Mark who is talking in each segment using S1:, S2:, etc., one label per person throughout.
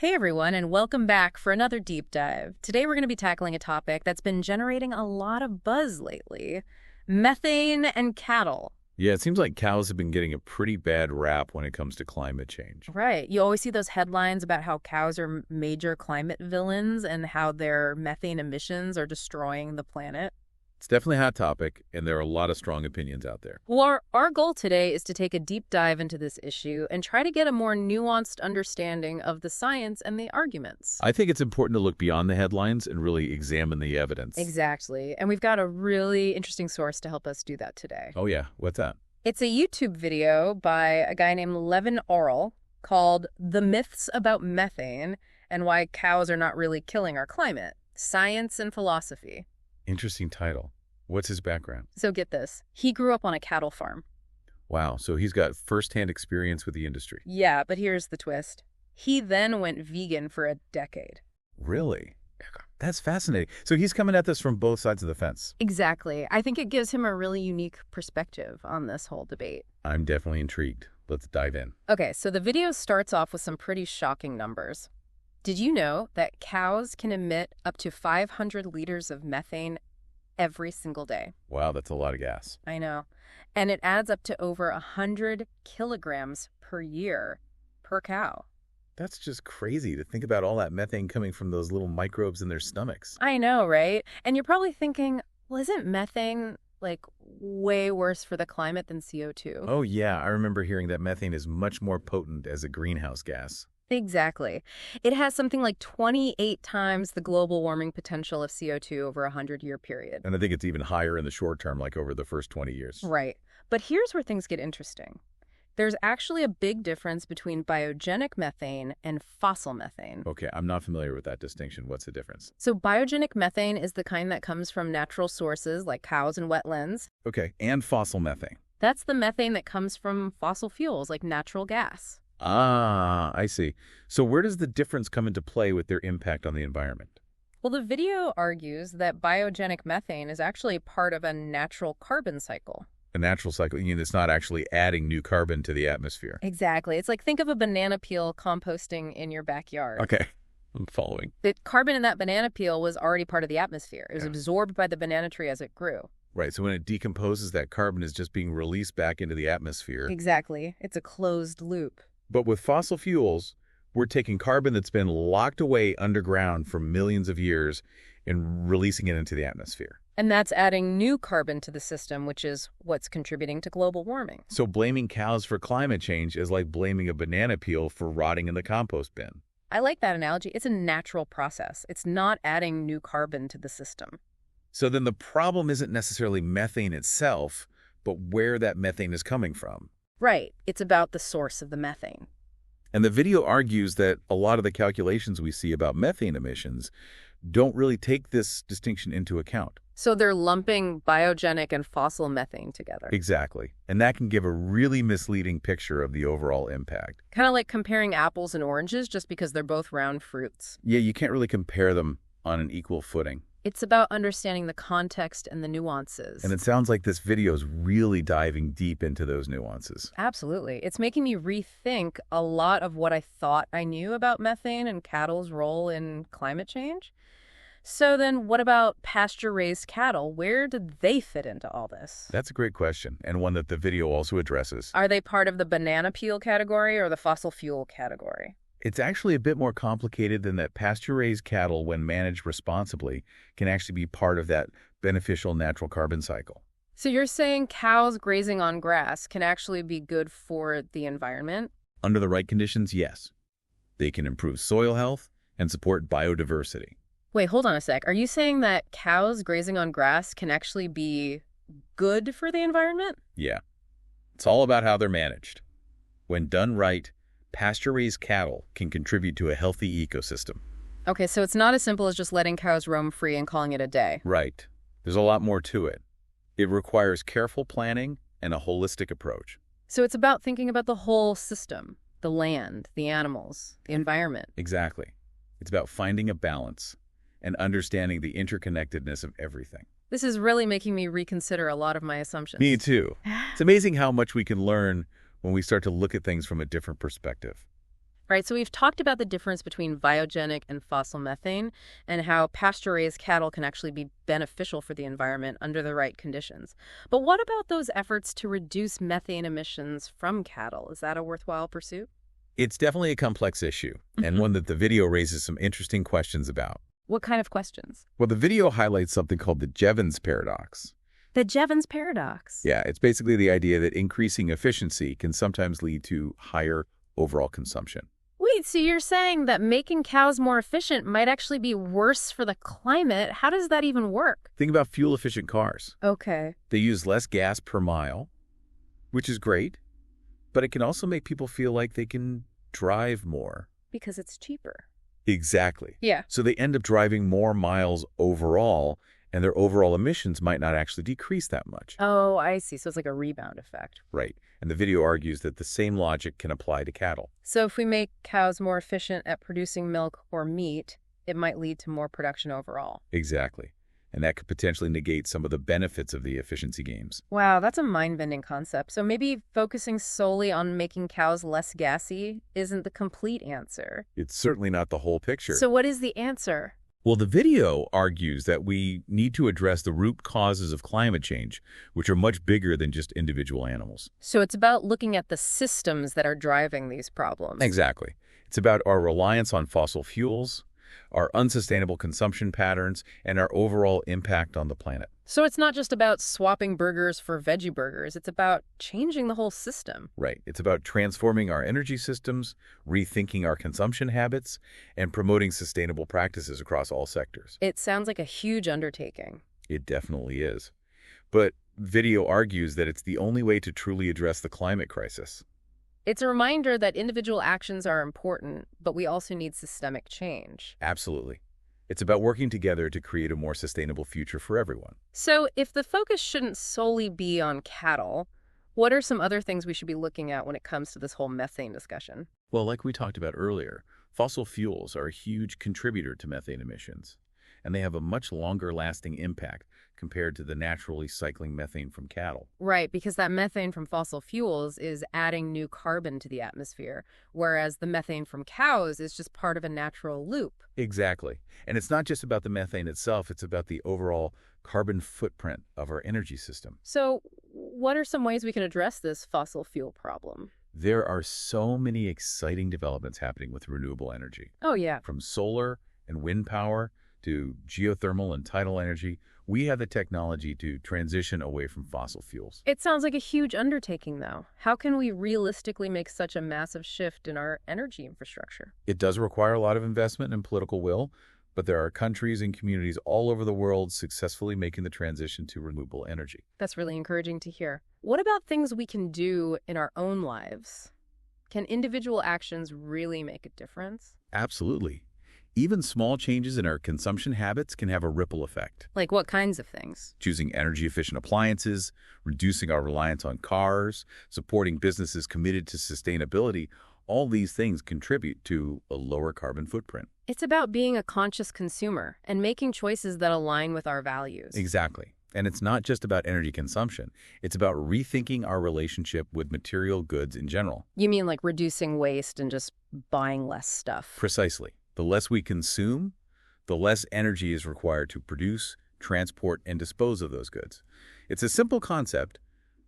S1: Hey everyone, and welcome back for another deep dive. Today we're going to be tackling a topic that's been generating a lot of buzz lately: methane and cattle.
S2: Yeah, it seems like cows have been getting a pretty bad rap when it comes to climate change.
S1: Right. You always see those headlines about how cows are major climate villains and how their methane emissions are destroying the planet.
S2: It's definitely a hot topic, and there are a lot of strong opinions out there.
S1: Well, our goal today is to take a deep dive into this issue and try to get a more nuanced understanding of the science and the arguments.
S2: I think it's important to look beyond the headlines and really examine the evidence.
S1: Exactly. And we've got a really interesting source to help us do that today.
S2: Oh yeah, what's that?
S1: It's a YouTube video by a guy named Levin Aurel called "The Myths About Methane and Why Cows Are Not Really Killing Our Climate: Science and Philosophy."
S2: Interesting title. What's his background?
S1: So get this. He grew up on a cattle farm.
S2: Wow, so he's got firsthand experience with the industry.
S1: Yeah, but here's the twist. He then went vegan for a decade.
S2: Really? That's fascinating. So he's coming at this from both sides of the fence.
S1: Exactly. I think it gives him a really unique perspective on this whole debate.
S2: I'm definitely intrigued. Let's dive in.
S1: Okay, so the video starts off with some pretty shocking numbers. Did you know that cows can emit up to 500 liters of methane every single day?
S2: Wow, that's a lot of gas.
S1: I know. And it adds up to over 100 kilograms per year per cow.
S2: That's just crazy to think about all that methane coming from those little microbes in their stomachs.
S1: I know, right? And you're probably thinking, well, isn't methane way worse for the climate than CO2?
S2: Oh yeah, I remember hearing that methane is much more potent as a greenhouse gas.
S1: Exactly. It has something like 28 times the global warming potential of CO2 over a 100-year period.
S2: And I think it's even higher in the short term, like over the first 20 years.
S1: Right. But here's where things get interesting. There's actually a big difference between biogenic methane and fossil methane.
S2: Okay, I'm not familiar with that distinction. What's the difference?
S1: So biogenic methane is the kind that comes from natural sources like cows and wetlands.
S2: Okay, and fossil methane.
S1: That's the methane that comes from fossil fuels like natural gas.
S2: Ah, I see. So where does the difference come into play with their impact on the environment?
S1: Well, the video argues that biogenic methane is actually part of a natural carbon cycle.
S2: A natural cycle, you mean it's not actually adding new carbon to the atmosphere?
S1: Exactly. It's like, think of a banana peel composting in your backyard.
S2: Okay, I'm following.
S1: The carbon in that banana peel was already part of the atmosphere. It was
S2: Yeah.
S1: absorbed by the banana tree as it grew.
S2: Right, so when it decomposes, that carbon is just being released back into the atmosphere.
S1: Exactly. It's a closed loop.
S2: But with fossil fuels, we're taking carbon that's been locked away underground for millions of years and releasing it into the atmosphere.
S1: And that's adding new carbon to the system, which is what's contributing to global warming.
S2: So blaming cows for climate change is like blaming a banana peel for rotting in the compost bin.
S1: I like that analogy. It's a natural process. It's not adding new carbon to the system.
S2: So then the problem isn't necessarily methane itself, but where that methane is coming from.
S1: Right. It's about the source of the methane.
S2: And the video argues that a lot of the calculations we see about methane emissions don't really take this distinction into account.
S1: So they're lumping biogenic and fossil methane together.
S2: Exactly. And that can give a really misleading picture of the overall impact.
S1: Kind of like comparing apples and oranges just because they're both round fruits.
S2: Yeah, you can't really compare them on an equal footing.
S1: It's about understanding the context and the nuances.
S2: And it sounds like this video is really diving deep into those nuances.
S1: Absolutely. It's making me rethink a lot of what I thought I knew about methane and cattle's role in climate change. So then what about pasture-raised cattle? Where did they fit into all this?
S2: That's a great question, and one that the video also addresses.
S1: Are they part of the banana peel category or the fossil fuel category?
S2: It's actually a bit more complicated than that. Pasture-raised cattle, when managed responsibly, can actually be part of that beneficial natural carbon cycle.
S1: So you're saying cows grazing on grass can actually be good for the environment?
S2: Under the right conditions, yes. They can improve soil health and support biodiversity.
S1: Wait, hold on a sec. Are you saying that cows grazing on grass can actually be good for the environment?
S2: Yeah. It's all about how they're managed. When done right, pasture-raised cattle can contribute to a healthy ecosystem.
S1: Okay, so it's not as simple as just letting cows roam free and calling it a day.
S2: Right. There's a lot more to it. It requires careful planning and a holistic approach.
S1: So it's about thinking about the whole system, the land, the animals, the environment.
S2: Exactly. It's about finding a balance and understanding the interconnectedness of everything.
S1: This is really making me reconsider a lot of my assumptions.
S2: Me too. It's amazing how much we can learn when we start to look at things from a different perspective.
S1: Right, so we've talked about the difference between biogenic and fossil methane and how pasture-raised cattle can actually be beneficial for the environment under the right conditions. But what about those efforts to reduce methane emissions from cattle? Is that a worthwhile pursuit?
S2: It's definitely a complex issue, and one that the video raises some interesting questions about.
S1: What kind of questions?
S2: Well, the video highlights something called the Jevons paradox.
S1: The Jevons paradox.
S2: Yeah, it's basically the idea that increasing efficiency can sometimes lead to higher overall consumption.
S1: Wait, so you're saying that making cows more efficient might actually be worse for the climate? How does that even work?
S2: Think about fuel-efficient cars.
S1: Okay.
S2: They use less gas per mile, which is great, but it can also make people feel like they can drive more.
S1: Because it's cheaper.
S2: Exactly.
S1: Yeah.
S2: So they end up driving more miles overall, and their overall emissions might not actually decrease that much.
S1: Oh, I see. So it's like a rebound effect.
S2: Right. And the video argues that the same logic can apply to cattle.
S1: So if we make cows more efficient at producing milk or meat, it might lead to more production overall.
S2: Exactly. And that could potentially negate some of the benefits of the efficiency gains.
S1: Wow, that's a mind-bending concept. So maybe focusing solely on making cows less gassy isn't the complete answer.
S2: It's certainly not the whole picture.
S1: So what is the answer?
S2: Well, the video argues that we need to address the root causes of climate change, which are much bigger than just individual animals.
S1: So it's about looking at the systems that are driving these problems.
S2: Exactly. It's about our reliance on fossil fuels, our unsustainable consumption patterns, and our overall impact on the planet.
S1: So it's not just about swapping burgers for veggie burgers. It's about changing the whole system.
S2: Right. It's about transforming our energy systems, rethinking our consumption habits, and promoting sustainable practices across all sectors.
S1: It sounds like a huge undertaking.
S2: It definitely is. But video argues that it's the only way to truly address the climate crisis.
S1: It's a reminder that individual actions are important, but we also need systemic change.
S2: Absolutely. It's about working together to create a more sustainable future for everyone.
S1: So if the focus shouldn't solely be on cattle, what are some other things we should be looking at when it comes to this whole methane discussion?
S2: Well, like we talked about earlier, fossil fuels are a huge contributor to methane emissions, and they have a much longer-lasting impact compared to the naturally cycling methane from cattle.
S1: Right, because that methane from fossil fuels is adding new carbon to the atmosphere, whereas the methane from cows is just part of a natural loop.
S2: Exactly. And it's not just about the methane itself, it's about the overall carbon footprint of our energy system.
S1: So what are some ways we can address this fossil fuel problem?
S2: There are so many exciting developments happening with renewable energy.
S1: Oh, yeah.
S2: From solar and wind power to geothermal and tidal energy, we have the technology to transition away from fossil fuels.
S1: It sounds like a huge undertaking, though. How can we realistically make such a massive shift in our energy infrastructure?
S2: It does require a lot of investment and political will, but there are countries and communities all over the world successfully making the transition to renewable energy.
S1: That's really encouraging to hear. What about things we can do in our own lives? Can individual actions really make a difference?
S2: Absolutely. Even small changes in our consumption habits can have a ripple effect.
S1: Like what kinds of things?
S2: Choosing energy-efficient appliances, reducing our reliance on cars, supporting businesses committed to sustainability, all these things contribute to a lower carbon footprint.
S1: It's about being a conscious consumer and making choices that align with our values.
S2: Exactly. And it's not just about energy consumption. It's about rethinking our relationship with material goods in general.
S1: You mean like reducing waste and just buying less stuff?
S2: Precisely. The less we consume, the less energy is required to produce, transport, and dispose of those goods. It's a simple concept,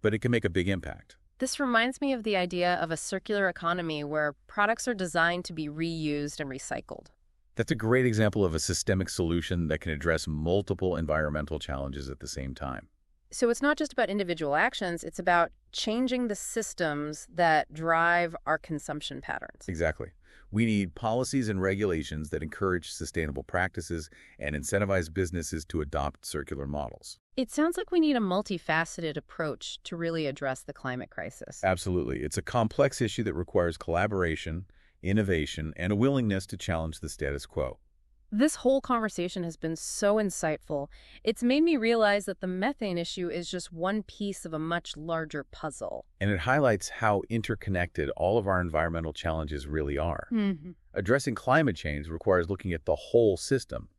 S2: but it can make a big impact.
S1: This reminds me of the idea of a circular economy where products are designed to be reused and recycled.
S2: That's a great example of a systemic solution that can address multiple environmental challenges at the same time.
S1: So it's not just about individual actions, it's about changing the systems that drive our consumption patterns.
S2: Exactly. We need policies and regulations that encourage sustainable practices and incentivize businesses to adopt circular models.
S1: It sounds like we need a multifaceted approach to really address the climate crisis.
S2: Absolutely. It's a complex issue that requires collaboration, innovation, and a willingness to challenge the status quo.
S1: This whole conversation has been so insightful. It's made me realize that the methane issue is just one piece of a much larger puzzle.
S2: And it highlights how interconnected all of our environmental challenges really are. Addressing climate change requires looking at the whole system,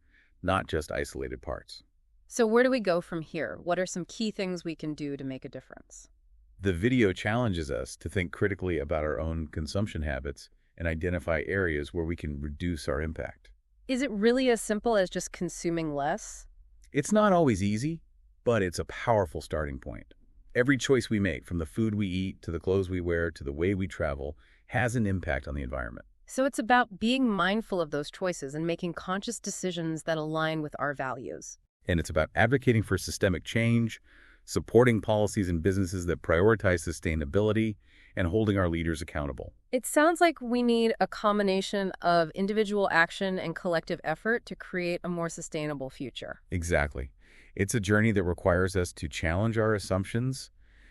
S2: not just isolated parts.
S1: So where do we go from here? What are some key things we can do to make a difference?
S2: The video challenges us to think critically about our own consumption habits and identify areas where we can reduce our impact.
S1: Is it really as simple as just consuming less?
S2: It's not always easy, but it's a powerful starting point. Every choice we make, from the food we eat to the clothes we wear to the way we travel, has an impact on the environment.
S1: So it's about being mindful of those choices and making conscious decisions that align with our values.
S2: And it's about advocating for systemic change, supporting policies and businesses that prioritize sustainability, and holding our leaders accountable.
S1: It sounds like we need a combination of individual action and collective effort to create a more sustainable future.
S2: Exactly. It's a journey that requires us to challenge our assumptions,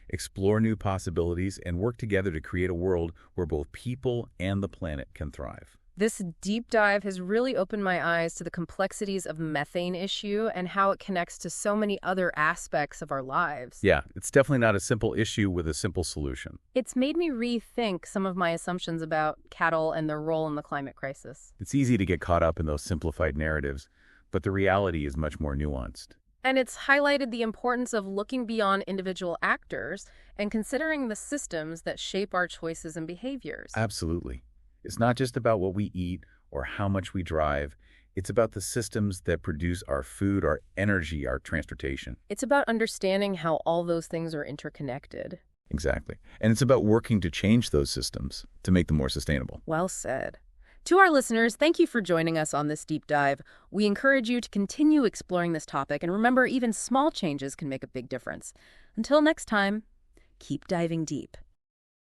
S2: explore new possibilities, and work together to create a world where both people and the planet can thrive.
S1: This deep dive has really opened my eyes to the complexities of the methane issue and how it connects to so many other aspects of our lives.
S2: Yeah, it's definitely not a simple issue with a simple solution.
S1: It's made me rethink some of my assumptions about cattle and their role in the climate crisis.
S2: It's easy to get caught up in those simplified narratives, but the reality is much more nuanced.
S1: And it's highlighted the importance of looking beyond individual actors and considering the systems that shape our choices and behaviors.
S2: Absolutely. It's not just about what we eat or how much we drive. It's about the systems that produce our food, our energy, our transportation.
S1: It's about understanding how all those things are interconnected.
S2: Exactly. And it's about working to change those systems to make them more sustainable.
S1: Well said. To our listeners, thank you for joining us on this deep dive. We encourage you to continue exploring this topic, and remember, even small changes can make a big difference. Until next time, keep diving deep.